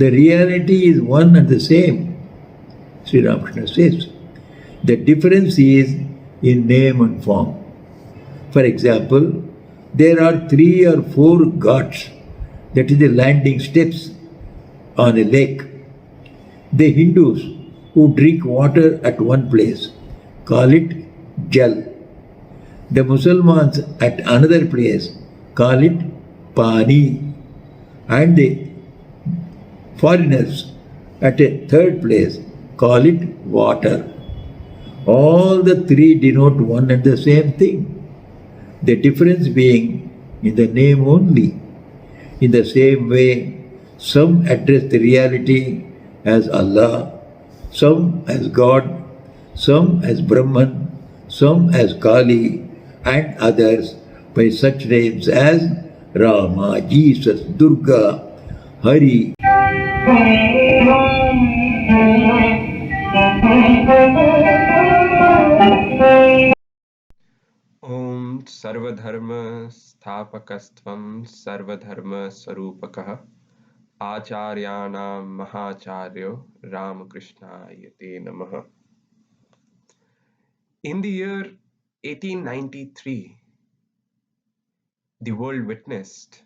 The reality is one and the same, Sri Ramakrishna says. The difference is in name and form. For example, there are 3 or 4 ghats, that is the landing steps on a lake. The Hindus who drink water at one place call it jal. The Muslims at another place call it pani. And the foreigners at a third place call it water. All the 3 denote one and the same thing. The difference being in the name only. In the same way, some address the reality as Allah, some as God, some as Brahman, some as Kali, and others by such names as Rama, Jesus, Durga, Hari. Om Sarvadharma Sthapakastvam Sarvadharma Sarupakah Acharyanam Mahacharyo Ramakrishna Yate Namaha. In the year 1893, the world witnessed,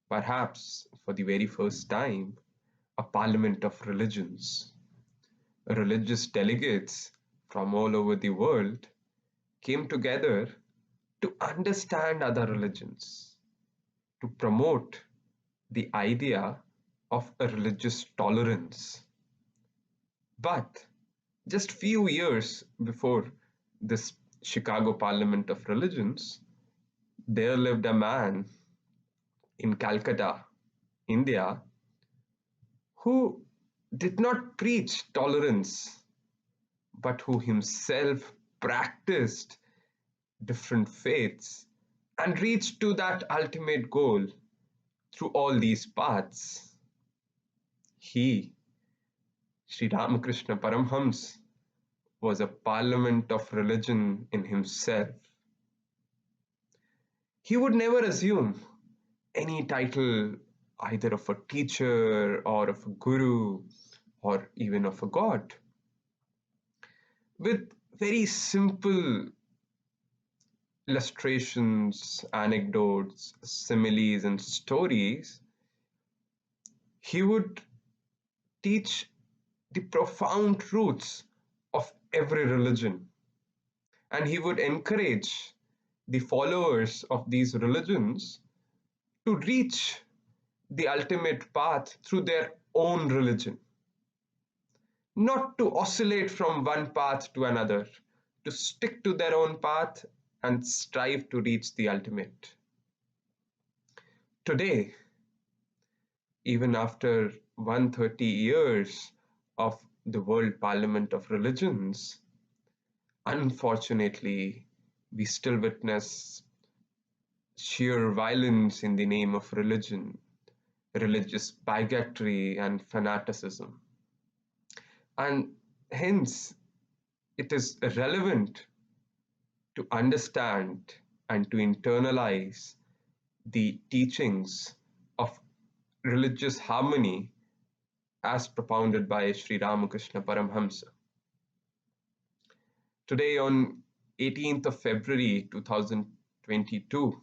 perhaps for the very first time, a parliament of religions. Religious delegates from all over the world came together to understand other religions, to promote the idea of a religious tolerance. But just few years before this Chicago Parliament of Religions, there lived a man in Calcutta, India, who did not preach tolerance, but who himself practiced different faiths and reached to that ultimate goal through all these paths. He, Sri Ramakrishna Paramhamsa, was a parliament of religion in himself. He would never assume any title either of a teacher or of a guru or even of a god. With very simple illustrations, anecdotes, similes, and stories, he would teach the profound truths of every religion. And he would encourage the followers of these religions to reach the ultimate path through their own religion. Not to oscillate from one path to another, to stick to their own path and strive to reach the ultimate. Today, even after 130 years of the World Parliament of Religions, unfortunately, we still witness sheer violence in the name of religion, religious bigotry and fanaticism. And hence, it is relevant to understand and to internalize the teachings of religious harmony as propounded by Sri Ramakrishna Paramhamsa. Today on 18th of February 2022,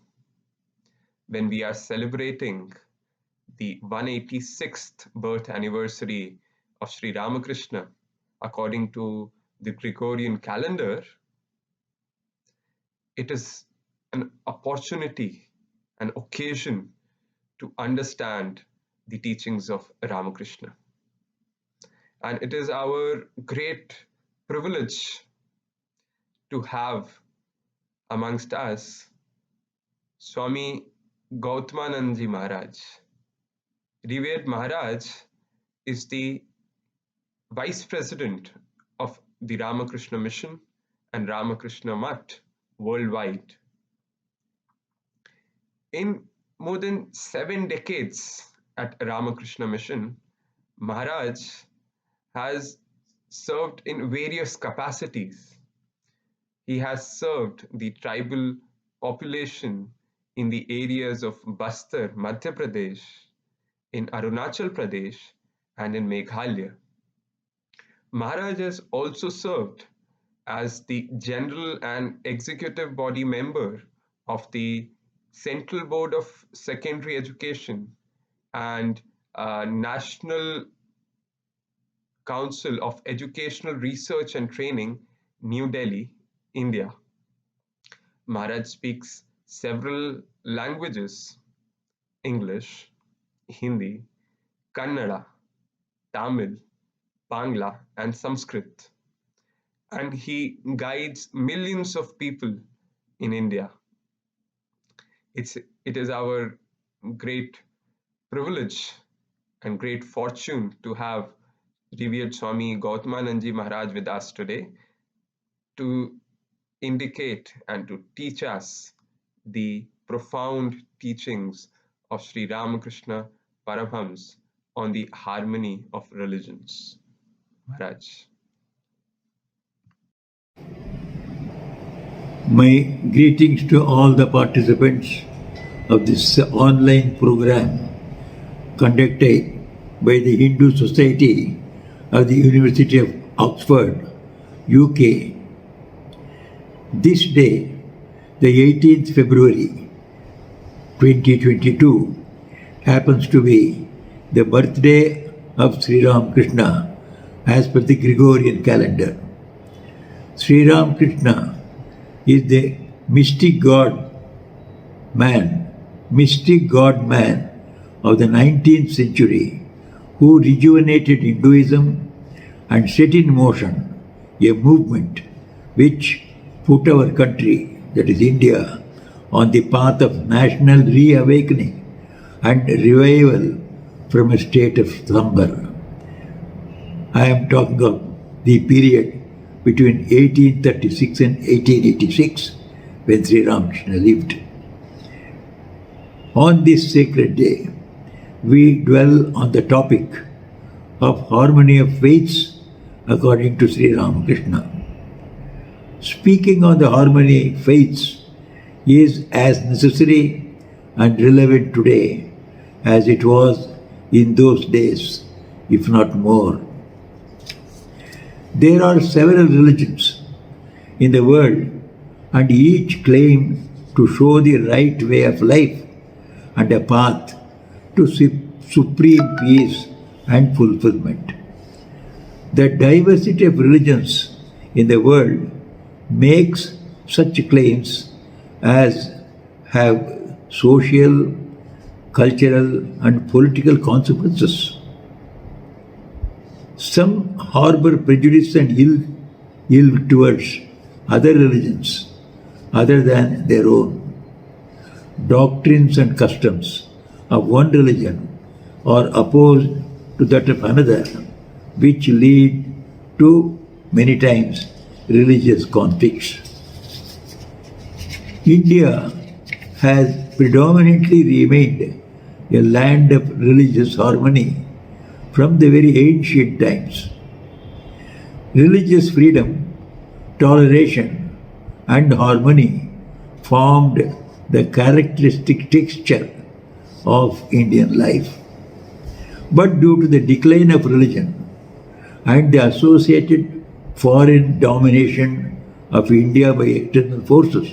when we are celebrating the 186th birth anniversary of Sri Ramakrishna according to the Gregorian calendar, it is an opportunity, an occasion to understand the teachings of Ramakrishna. And it is our great privilege to have amongst us Swami Gautamananda Maharaj. Revered Maharaj is the Vice President of the Ramakrishna Mission and Ramakrishna Math worldwide. In more than 7 decades at Ramakrishna Mission, Maharaj has served in various capacities. He has served the tribal population in the areas of Bastar, Madhya Pradesh, in Arunachal Pradesh, and in Meghalaya. Maharaj has also served as the general and executive body member of the Central Board of Secondary Education and National Council of Educational Research and Training, New Delhi, India. Maharaj speaks several languages: English, Hindi, Kannada, Tamil, Bangla, and Sanskrit. And he guides millions of people in India. It is our great privilege and great fortune to have Revered Swami Gautamananda Maharaj with us today to indicate and to teach us the profound teachings of Sri Ramakrishna Paramhamsa on the harmony of religions. Maharaj. My greetings to all the participants of this online program conducted by the Hindu Society of the University of Oxford, UK. This day, the 18th February 2022, happens to be the birthday of Sri Ramakrishna as per the Gregorian calendar. Sri Ramakrishna is the mystic God man of the 19th century who rejuvenated Hinduism and set in motion a movement which put our country, that is India, on the path of national reawakening and revival from a state of slumber. I am talking of the period between 1836 and 1886, when Sri Ramakrishna lived. On this sacred day, we dwell on the topic of harmony of faiths according to Sri Ramakrishna. Speaking on the harmony of faiths is as necessary and relevant today as it was in those days, if not more. There are several religions in the world, and each claim to show the right way of life and a path to supreme peace and fulfillment. The diversity of religions in the world makes such claims as have social, cultural, and political consequences. Some harbor prejudice and ill towards other religions other than their own. Doctrines and customs of one religion are opposed to that of another, which lead to many times religious conflicts. India has predominantly remained a land of religious harmony from the very ancient times. Religious freedom, toleration, and harmony formed the characteristic texture of Indian life. But due to the decline of religion and the associated foreign domination of India by external forces,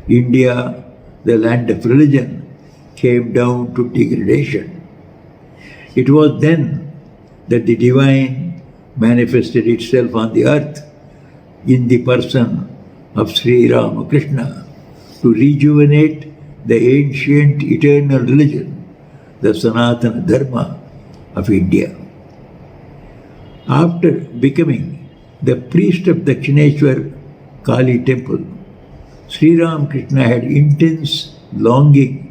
India, the land of religion, came down to degradation. It was then that the divine manifested itself on the earth in the person of Sri Ramakrishna to rejuvenate the ancient eternal religion, the Sanatana Dharma of India. After becoming the priest of Dakshineshwar Kali temple, Sri Ramakrishna had intense longing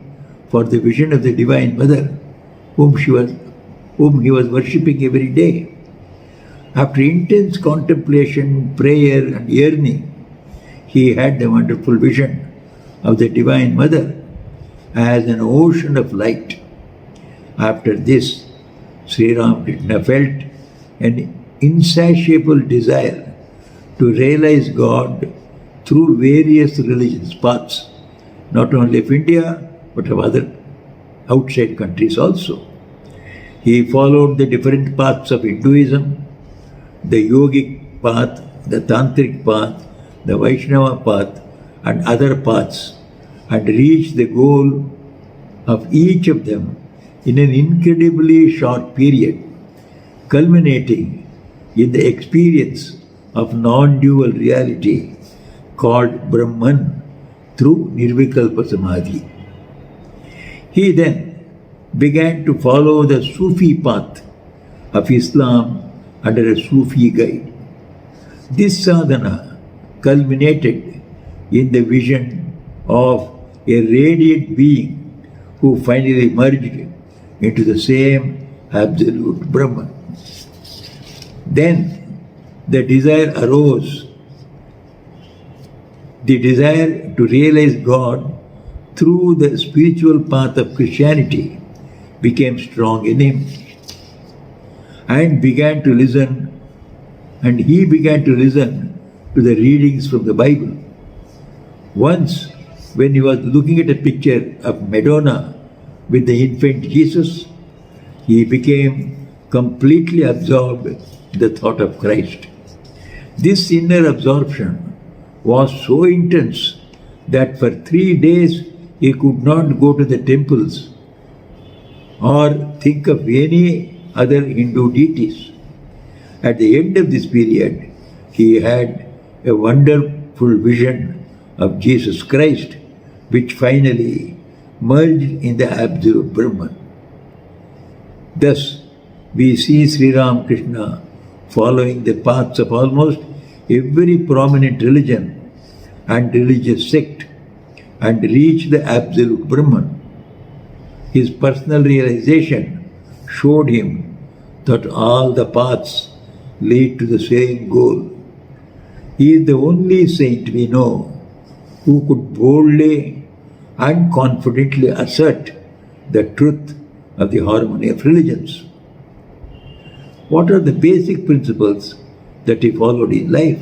for the vision of the Divine Mother, whom he was worshipping every day. After intense contemplation, prayer, and yearning, he had the wonderful vision of the Divine Mother as an ocean of light. After this, Sri Ramakrishna felt an insatiable desire to realize God through various religious paths, not only of India, but of other outside countries also. He followed the different paths of Hinduism, the yogic path, the tantric path, the Vaishnava path, and other paths, and reached the goal of each of them in an incredibly short period, culminating in the experience of non-dual reality called Brahman through Nirvikalpa Samadhi. He then began to follow the Sufi path of Islam under a Sufi guide. This sadhana culminated in the vision of a radiant being who finally merged into the same absolute Brahman. Then the desire arose, the desire to realize God through the spiritual path of Christianity became strong in him, and he began to listen to the readings from the Bible. Once, when he was looking at a picture of Madonna with the infant Jesus, he became completely absorbed in the thought of Christ. This inner absorption was so intense that for 3 days he could not go to the temples or think of any other Hindu deities. At the end of this period, he had a wonderful vision of Jesus Christ, which finally merged in the absolute Brahman. Thus, we see Sri Ramakrishna following the paths of almost every prominent religion and religious sect and reached the absolute Brahman. His personal realization showed him that all the paths lead to the same goal. He is the only saint we know who could boldly and confidently assert the truth of the harmony of religions. What are the basic principles that he followed in life?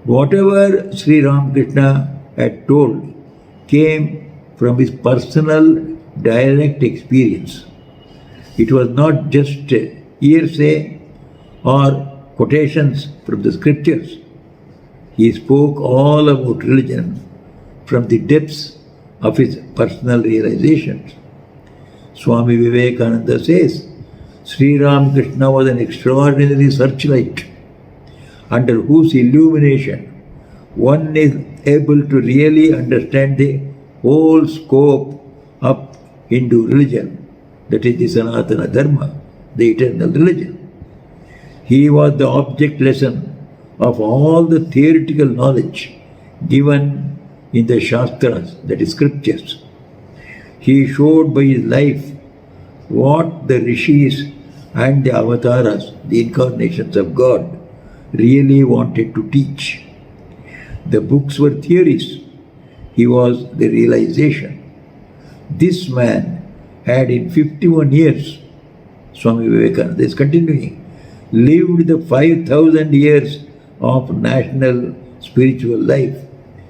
Whatever Sri Ramakrishna had told came from his personal direct experience. It was not just hearsay or quotations from the scriptures. He spoke all about religion from the depths of his personal realizations. Swami Vivekananda says, Sri Ramakrishna was an extraordinary searchlight under whose illumination one is able to really understand the whole scope of Hindu religion, that is the Sanatana Dharma, the eternal religion. He was the object lesson of all the theoretical knowledge given in the Shastras, that is scriptures. He showed by his life what the rishis and the avatars, the incarnations of God, really wanted to teach. The books were theories. He was the realization. This man had in 51 years, Swami Vivekananda is continuing, lived the 5,000 years of national spiritual life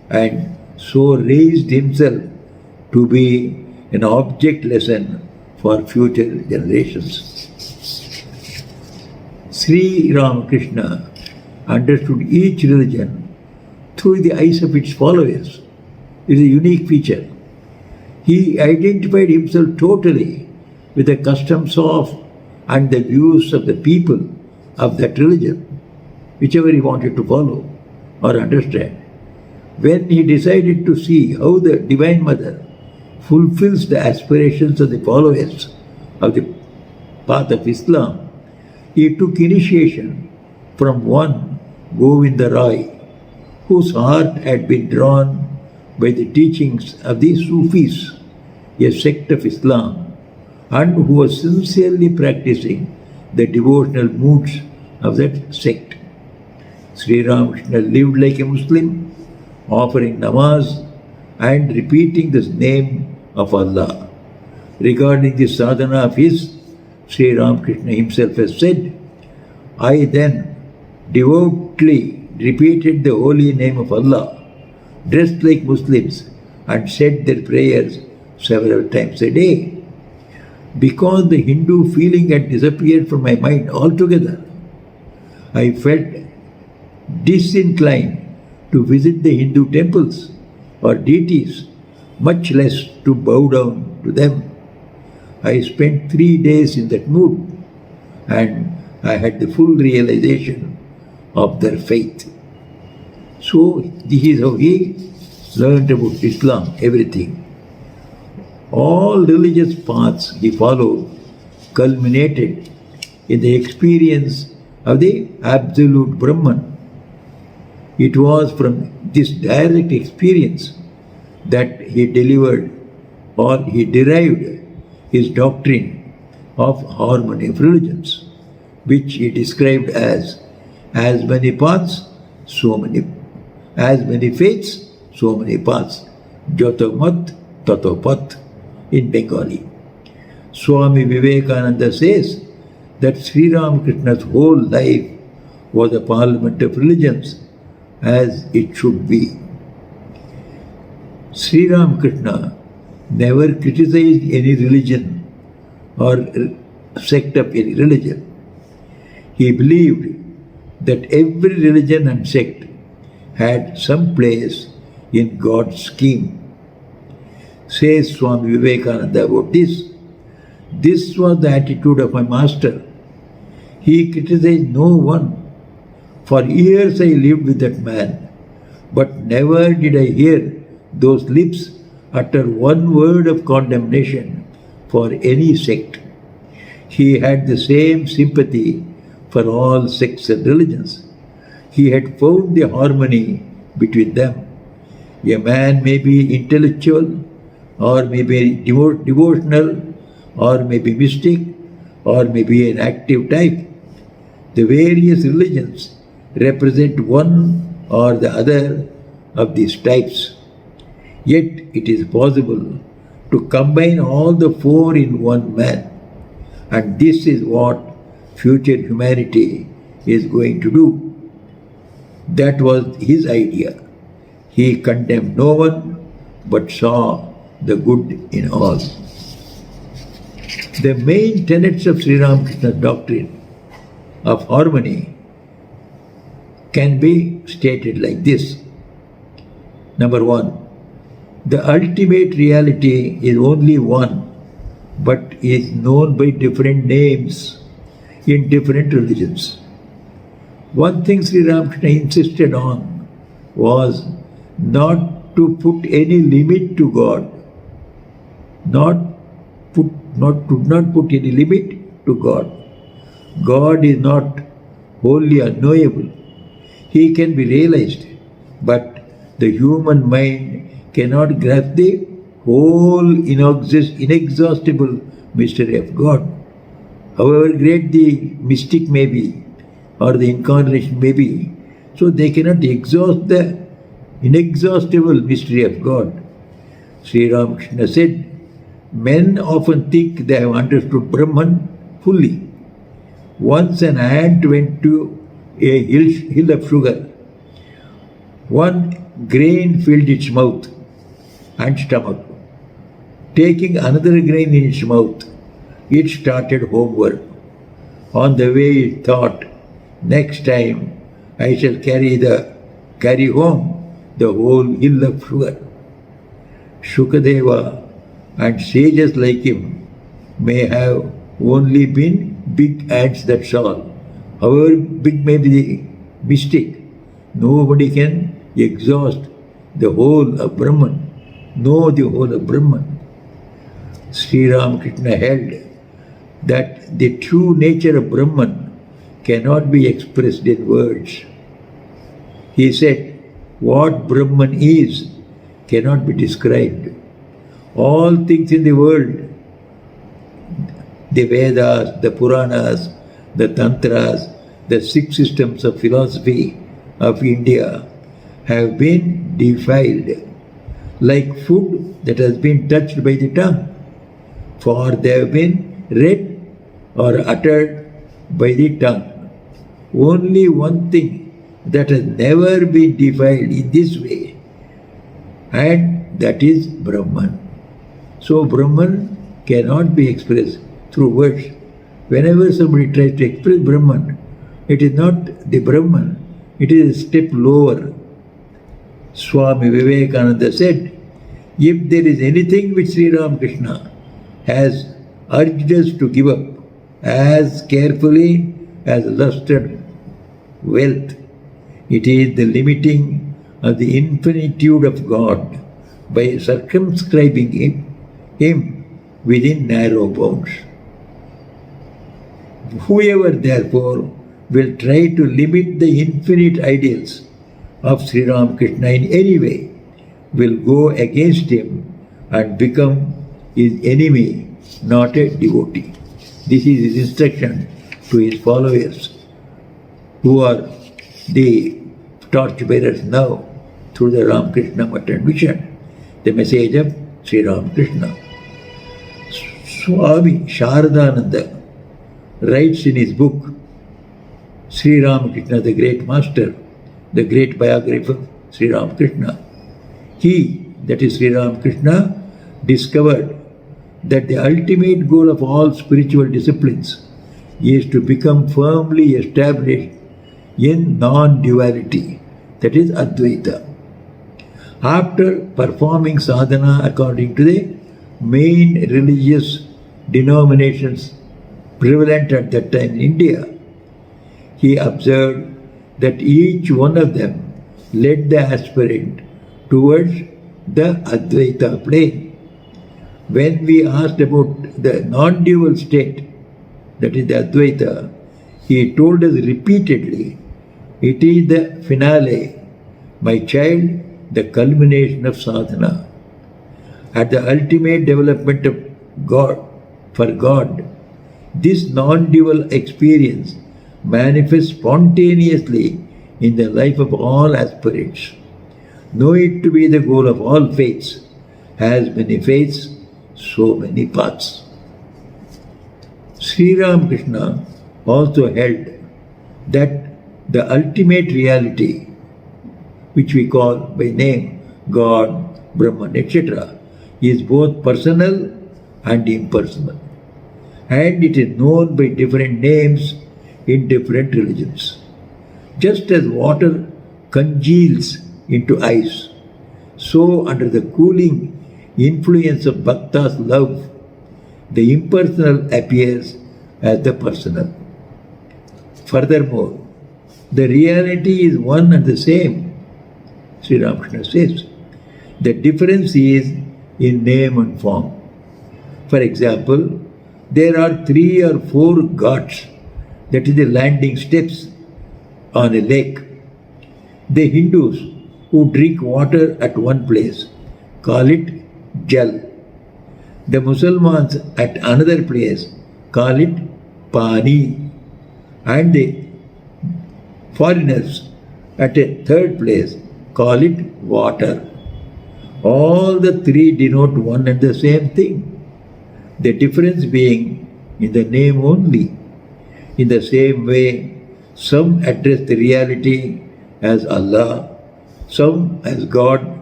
and so raised himself to be an object lesson for future generations. Sri Ramakrishna understood each religion through the eyes of its followers. It is a unique feature. He identified himself totally with the customs of and the views of the people of that religion, whichever he wanted to follow or understand. When he decided to see how the Divine Mother fulfills the aspirations of the followers of the path of Islam, he took initiation from one Govinda Rai, whose heart had been drawn by the teachings of the Sufis, a sect of Islam, and who was sincerely practicing the devotional moods of that sect. Sri Ramakrishna lived like a Muslim, offering namaz and repeating the name of Allah. Regarding the sadhana of his, Sri Ramakrishna himself has said, I then devoutly repeated the holy name of Allah, dressed like Muslims, and said their prayers several times a day. Because the Hindu feeling had disappeared from my mind altogether, I felt disinclined to visit the Hindu temples or deities, much less to bow down to them. I spent 3 days in that mood, and I had the full realization of their faith. So this is how he learned about Islam, everything. All religious paths he followed culminated in the experience of the absolute Brahman. It was from this direct experience that he delivered or he derived his doctrine of harmony of religions, which he described as many paths, as many faiths, so many paths. Jato Mat Tatho Path in Bengali. Swami Vivekananda says that Sri Ramakrishna's whole life was a parliament of religions, as it should be. Sri Ramakrishna never criticized any religion or sect of any religion. He believed that every religion and sect had some place in God's scheme. Says Swami Vivekananda about this. This was the attitude of my master. He criticized no one. For years I lived with that man, but never did I hear those lips utter one word of condemnation for any sect. He had the same sympathy for all sects and religions. He had found the harmony between them. A man may be intellectual, or may be devotional, or may be mystic, or may be an active type. The various religions represent one or the other of these types. Yet it is possible to combine all the four in one man, and this is what future humanity is going to do. That was his idea. He condemned no one, but saw the good in all. The main tenets of Sri Ramakrishna's doctrine of harmony can be stated like this. Number one, the ultimate reality is only one, but is known by different names in different religions. One thing Sri Ramakrishna insisted on was not to put any limit to God. Not put any limit to God. God is not wholly unknowable. He can be realized, but the human mind cannot grasp the whole inexhaustible mystery of God. However great the mystic may be, or the incarnation may be, so they cannot exhaust the inexhaustible mystery of God. Sri Ramakrishna said, men often think they have understood Brahman fully. Once an ant went to a hill of sugar. One grain filled its mouth and stomach. Taking another grain in its mouth, it started homeward. On the way it thought, next time I shall carry home the whole hill of sugar. Shukadeva and sages like him may have only been big ants, that's all. However big may be the mystic, nobody can exhaust the whole of Brahman, know the whole of Brahman. Sri Ramakrishna held that the true nature of Brahman cannot be expressed in words. He said, what Brahman is cannot be described. All things in the world, the Vedas, the Puranas, the Tantras, the 6 systems of philosophy of India have been defiled, like food that has been touched by the tongue, for they have been read or uttered by the tongue. Only one thing that has never been defiled in this way, and that is Brahman. So Brahman cannot be expressed through words. Whenever somebody tries to express Brahman, it is not the Brahman, it is a step lower. Swami Vivekananda said, if there is anything which Sri Ramakrishna has urged us to give up as carefully as lust and wealth, it is the limiting of the infinitude of God by circumscribing him within narrow bounds. Whoever therefore will try to limit the infinite ideals of Sri Ramakrishna in any way will go against him and become his enemy, not a devotee. This is his instruction to his followers, who are the torchbearers now through the Ramakrishna Mission, the message of Sri Ramakrishna. Swami Sharadananda writes in his book, Sri Ramakrishna, the great master, the great biographer of Sri Ramakrishna. He, that is Sri Ramakrishna, discovered that the ultimate goal of all spiritual disciplines is to become firmly established in non-duality, that is Advaita. After performing sadhana according to the main religious denominations prevalent at that time in India, he observed that each one of them led the aspirant towards the Advaita plane. When we asked about the non-dual state, that is the Advaita, he told us repeatedly, it is the finale, my child, the culmination of sadhana. At the ultimate development of God, for God, this non-dual experience manifests spontaneously in the life of all aspirants. Know it to be the goal of all faiths. As many faiths, so many paths. Sri Ramakrishna also held that the ultimate reality, which we call by name God, Brahman, etc., is both personal and impersonal. And it is known by different names in different religions. Just as water congeals into ice, so under the cooling influence of Bhakta's love, the impersonal appears as the personal. Furthermore, the reality is one and the same, Sri Ramakrishna says. The difference is in name and form. For example, there are 3 or 4 ghats, that is the landing steps on a lake. The Hindus who drink water at one place call it Jal. The Musalmans at another place call it Pani. And the foreigners at a third place call it water. All the 3 denote one and the same thing, the difference being in the name only. In the same way, some address the reality as Allah, some as God,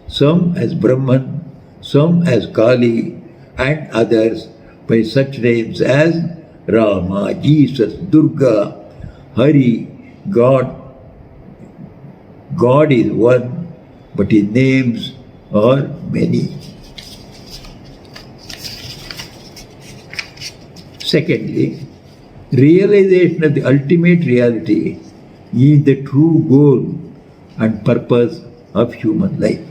some as Brahman, some as Kali, and others by such names as Rama, Jesus, Durga, Hari, God. God is one, but his names are many. Secondly, realization of the ultimate reality is the true goal and purpose of human life.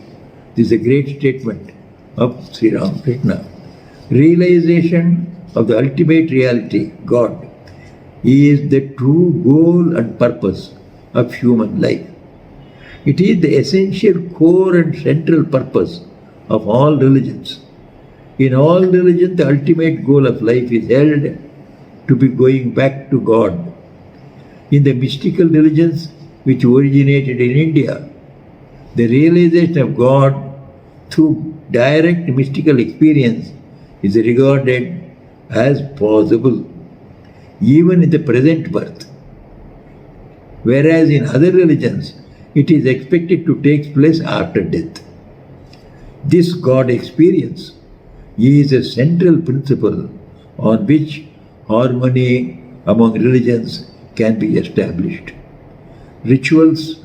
This is a great statement of Sri Ramakrishna. Realization of the ultimate reality, God, is the true goal and purpose of human life. It is the essential core and central purpose of all religions. In all religions, the ultimate goal of life is held to be going back to God. In the mystical religions which originated in India, the realization of God through direct mystical experience is regarded as possible even in the present birth, whereas in other religions it is expected to take place after death. This God experience is a central principle on which harmony among religions can be established. Rituals,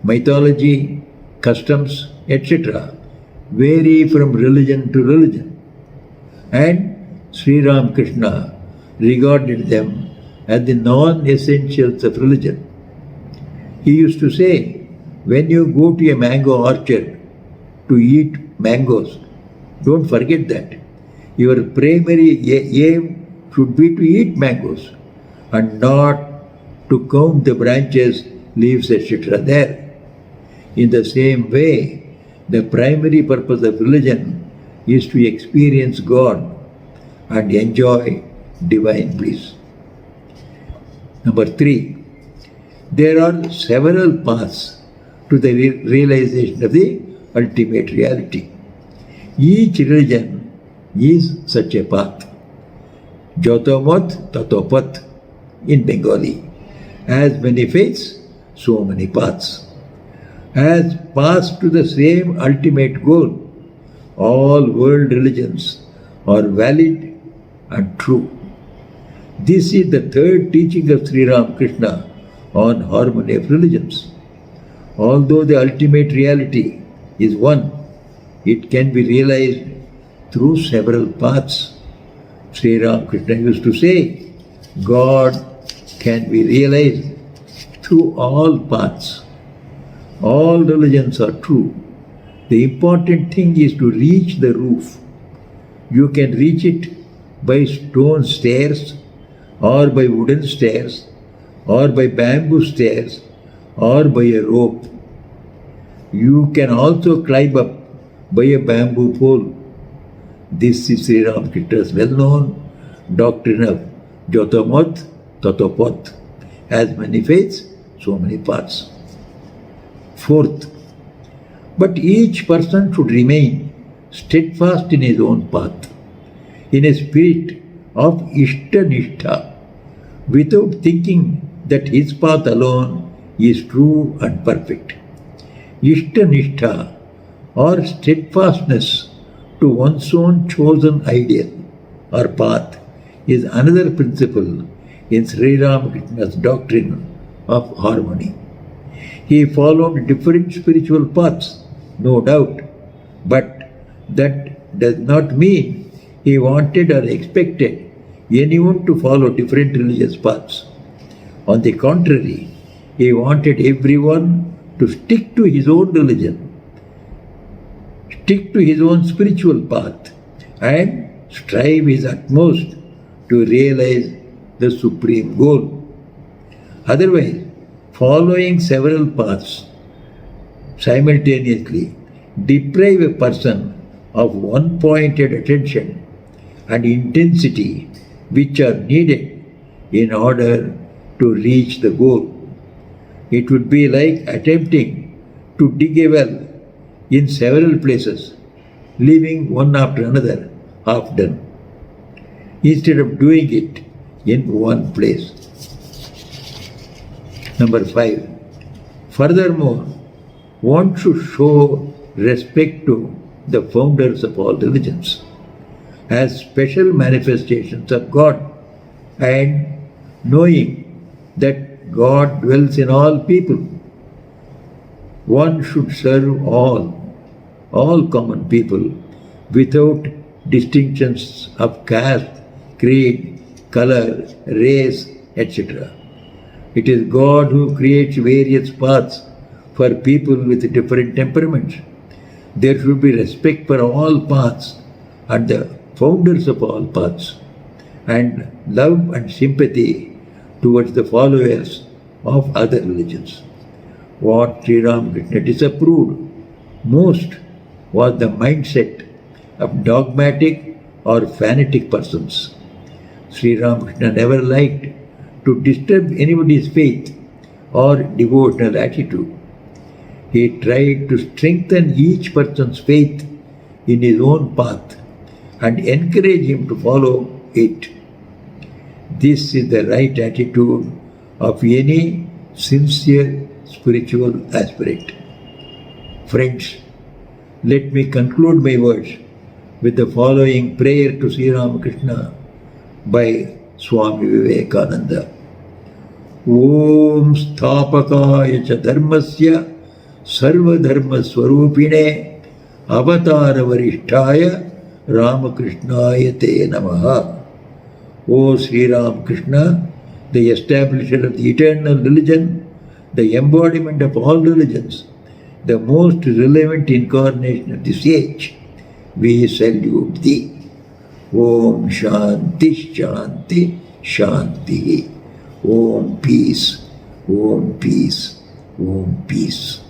mythology, customs, etc. vary from religion to religion, and Sri Ramakrishna regarded them as the non-essentials of religion. He used to say, when you go to a mango orchard to eat mangoes, don't forget that. Your primary aim should be to eat mangoes and not to count the branches, leaves, etc. there. In the same way, the primary purpose of religion is to experience God and enjoy divine bliss. Number 3, there are several paths to the realization of the ultimate reality. Each religion is such a path. Jato Mat Tatho Path in Bengali. As many faiths, so many paths. As paths to the same ultimate goal, all world religions are valid and true. This is the third teaching of Sri Ramakrishna on harmony of religions. Although the ultimate reality is one, it can be realized through several paths. Sri Ramakrishna used to say, God can be realized through all paths. All religions are true. The important thing is to reach the roof. You can reach it by stone stairs, or by wooden stairs, or by bamboo stairs, or by a rope. You can also climb up by a bamboo pole. This is Sri Ramakrishna's well-known doctrine of Jato Mat Tatho Path. As many faiths, so many paths. Fourth, but each person should remain steadfast in his own path, in a spirit of Ishta-nishtha, without thinking that his path alone is true and perfect. Ishta-nishtha, or steadfastness to one's own chosen ideal or path, is another principle in Sri Ramakrishna's doctrine of harmony. He followed different spiritual paths, no doubt, but that does not mean he wanted or expected anyone to follow different religious paths. On the contrary, he wanted everyone to stick to his own religion, stick to his own spiritual path, and strive his utmost to realize the supreme goal. Otherwise, following several paths simultaneously deprive a person of one-pointed attention and intensity which are needed in order to reach the goal. It would be like attempting to dig a well in several places, leaving one after another half done, instead of doing it in one place. Number 5. Furthermore, one should show respect to the founders of all religions as special manifestations of God, and knowing that God dwells in all people, one should serve all common people without distinctions of caste, creed, color, race, etc. It is God who creates various paths for people with different temperaments. There should be respect for all paths and the founders of all paths, and love and sympathy towards the followers of other religions. What Sri Ramakrishna disapproved most was the mindset of dogmatic or fanatic persons. Sri Ramakrishna never liked to disturb anybody's faith or devotional attitude. He tried to strengthen each person's faith in his own path and encourage him to follow it. This is the right attitude of any sincere spiritual aspirant. Friends, let me conclude my words with the following prayer to Sri Ramakrishna by Swami Vivekananda. Om Sthapakaya cha dharmasya sarvadharma swarupine avatara varishtaya Ramakrishnaya te namaha. O Sri Ramakrishna, the establisher of the eternal religion, the embodiment of all religions, the most relevant incarnation of this age, we salute thee. Om Shanti Shanti Shanti. Om Peace. Om Peace. Om Peace.